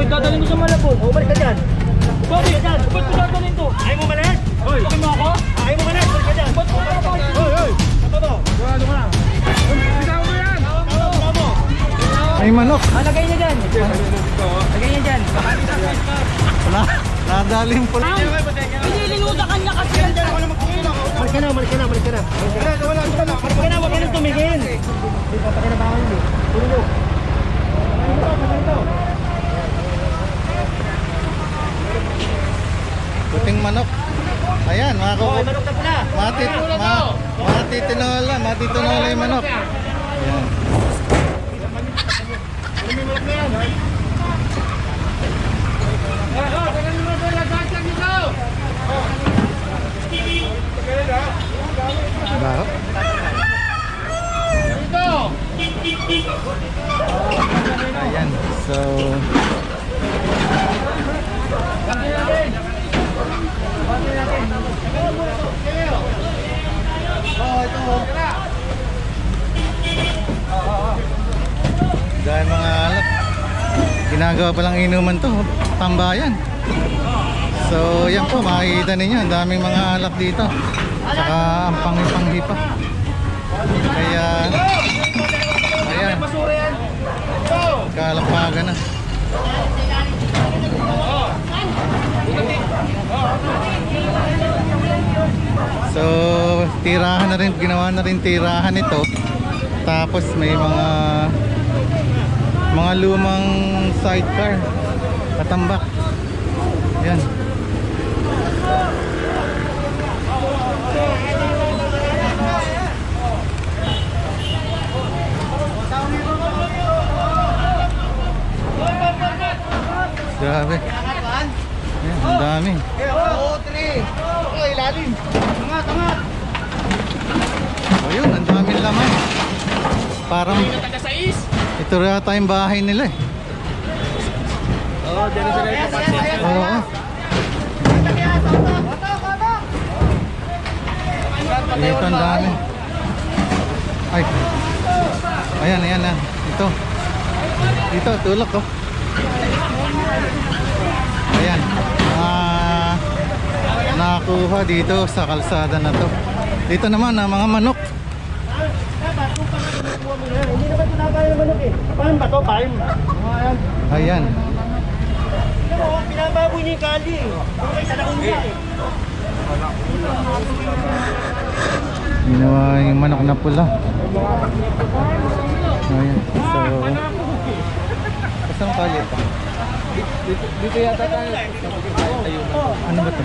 Bakit dadalhin ko sa Malabon? Balik ka dyan. Bakit? Ba't ko dadalhin to? Ayaw mo malis? Hoy! Bakit mo ako? Ayaw mo malis? Balik ka dyan. Ba't ko dadalhin? Hoy! Hoy! Ano to? Ano ka lang? Bitaw mo yan! Bitaw mo! May manok. Lagay niya dyan. Lagay niya dyan. Wala. Nadalim po. Hindi, linudakan niya kasi yan. Malik ka na, malik ka na, malik ka na. Malik ka na, huwag ka nang tumingin. Hindi pa pakinabangan yun eh. Tulong mo. Puting manok. Ayan, mga Oh, manok na pula. matitinola yung manok. Ayan. Baho. Ayan, so dahil mga alak ginagawa palang inuman to, tambayan. So yan po, makikita ninyo ang daming mga alak dito, saka ang panghi pa. Kaya ayan, kalapagan na. So tirahan na rin, ginawa na rin tirahan ito. Tapos may mga lumang sidecar katambak. Yan. Grabe. Ayan, ang dami. Ilalim. Angat. Ayun, ang daming laman. Parang ito yata yung bahay nila eh. Oo, dyan na sila yung kapatid. Oo. Dito ang dami. Ay. Ayan na. Ito. Dito, tulak ko. Ayan. Nakakuha dito sa kalsada na to. Dito naman ang mga manok. Hindi naman tinapay ng manok eh. Paano ba to? Paano? Ayan. Pinababoy niya yung kali eh. Kung may talakong niya eh. Ginawa yung manok na pula. Ayan. So kasang kali pa? Dito yata tayo. Ano ba to?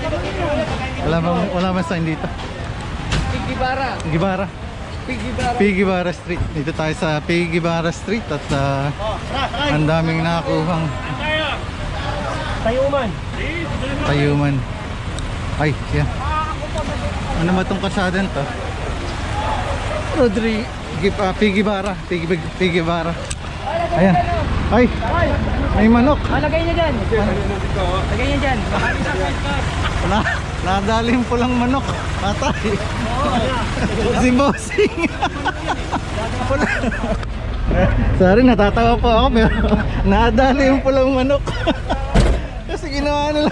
Wala bang sign dito? Gibara. Pigibara Street. Dito tayo sa Pigibara Street at ang daming nakakuhang tayuman. Ay, yan. Ano ba itong kasadan to? Pigibara. Ayan. Ay, may manok. Lagay niya dyan. Lagay niya dyan. Nadalim po lang manok. Patay. Si Bossing. Sorry, natatawa po ako pero nadalim po lang manok. Kasi ginawa nila.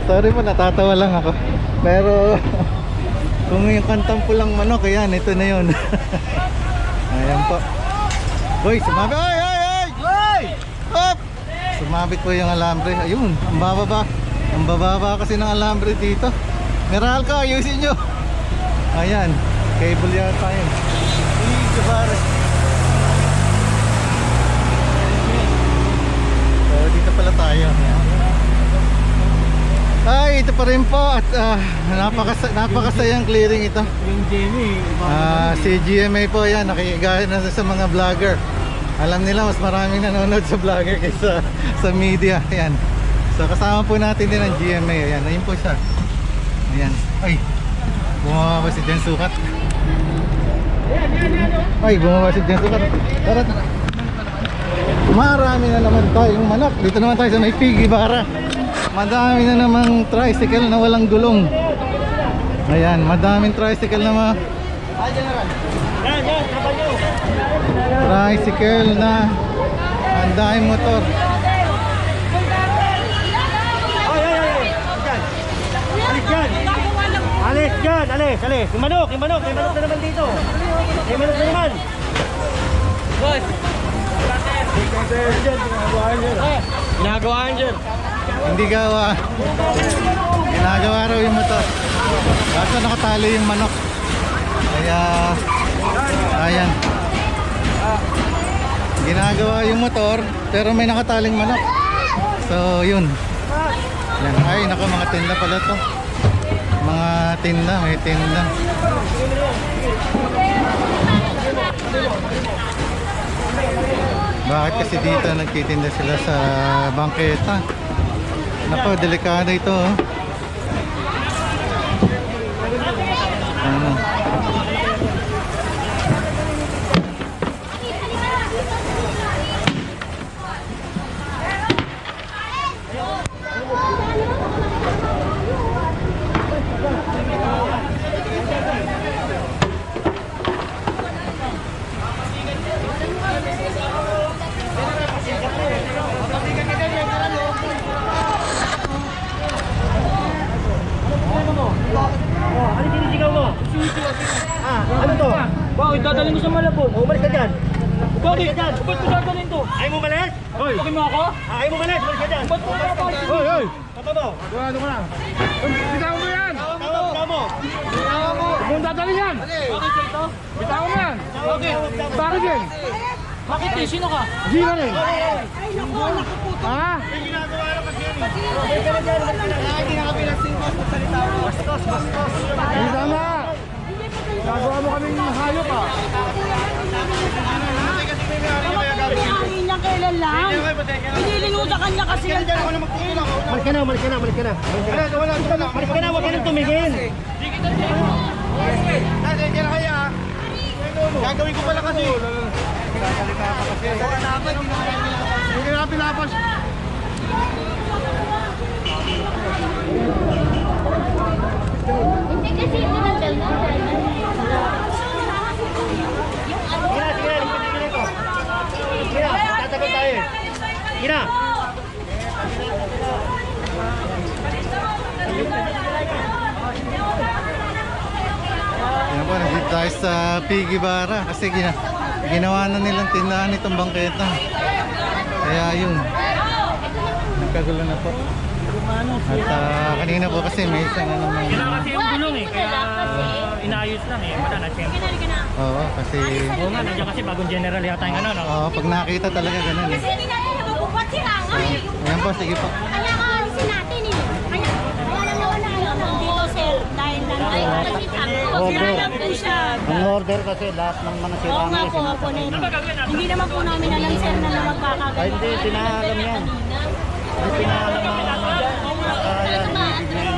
Sorry po, natatawa lang ako. Pero kung yung kantang pulang manok, ayan, ito na yun. Ayan po. Hoy, sumabit. Hoy! Hop! Sumabit po yung alambre. Ayun, ang bababa. Ang bababa kasi ng alambre dito. Meral ka, ayusin nyo. Ayan, cable yata yun. So dito pala tayo. Ay, ito pa rin po. At napakasayang clearing ito. Yung Jamie. Si GMA po yan, nakikigaya na sa mga vlogger. Alam nila mas maraming nanonood sa vlogger kaysa sa media. Ayan. So kasama po natin din ang GMA. Ayan, ayun po siya. Ayan. Ay, bumaba si Jen Sukat. Ay, bumaba si Jen Sukat. Tara. Marami na naman tayong manok. Dito naman tayo sa may Pigibara. Madami na namang tricycle na walang gulong. Ayan, madaming tricycle na mga tricycle na ang daming motor. dyan, alis. Yung manok na naman dito. May manok na naman. Boss. Ginagawa dyan. Hindi gawa. Ginagawa raw yung motor. Kaso nakatali yung manok. Kaya, ayan. Ginagawa yung motor, pero may nakataling manok. So, yun. Yan. Ay, naku, mga tinda pala to. Mga tinda, may tinda. Bakit kasi dito nagtitinda sila sa bangketa? Naku, delikado ito, oh. Ano? Ano sinisigaw mo? Ano to? Bakit dadalhin mo sa Malabon? Umalis ka dyan. Bakit? Ba't ko dadalhin to? Ayaw mo umalis? Hoy! Tukin mo ako? Ayaw mo umalis? Umalis ka dyan. Ba't ko dadalhin? Hoy! Hoy! Totoo! Ano ka lang? Bitawan mo yan! Tawa mo! Huwag mong dadalhin yan! Bakit sa ito? Bitawan mo yan! Bakit? Bakit yan? Bakit eh? Sino ka? Hindi ka rin! Ha? May ginagawa na kasi yan eh. Hindi na kami lasing boss magsalita mo. Bastos! Hindi tama! Gagawa mo kaming hayop ah! Hangin niya kailan lang. Pinilino sa kanya kasi yan. Malis ka na! Huwag ka nang tumigil. Gagawin ko pala kasi! Hindi na pinapas! Hindi kasi ito na dyan. Sige na, tatagal tayo. Sige na. Yan po, nandito tayo sa Piggy Bara kasi ginawa na nilang tindahan itong bangketa. Kaya yun, nagkagulo na po. At kanina po kasi may isa na naman. Kasi yung gulong eh, kaya inayos lang eh. Wala na tempo. Oo, kasi Oo nga, nandiyan kasi bagong general yata yung ano, no? oo, pag nakita talaga ganun eh. Kasi hindi natin nabubuhat si Ranga eh. Ayan po, sige po. Kaya nga alisin natin eh. Kaya lang nawala yung dito sir. Dahil nanay kasi lang po siya. Ang order kasi lahat ng mga Oo sirang nga po, po hindi naman po namin alam sir na magkakagano. Ay, hindi, pinaalam yan. Hindi pinaalam ang Ayan.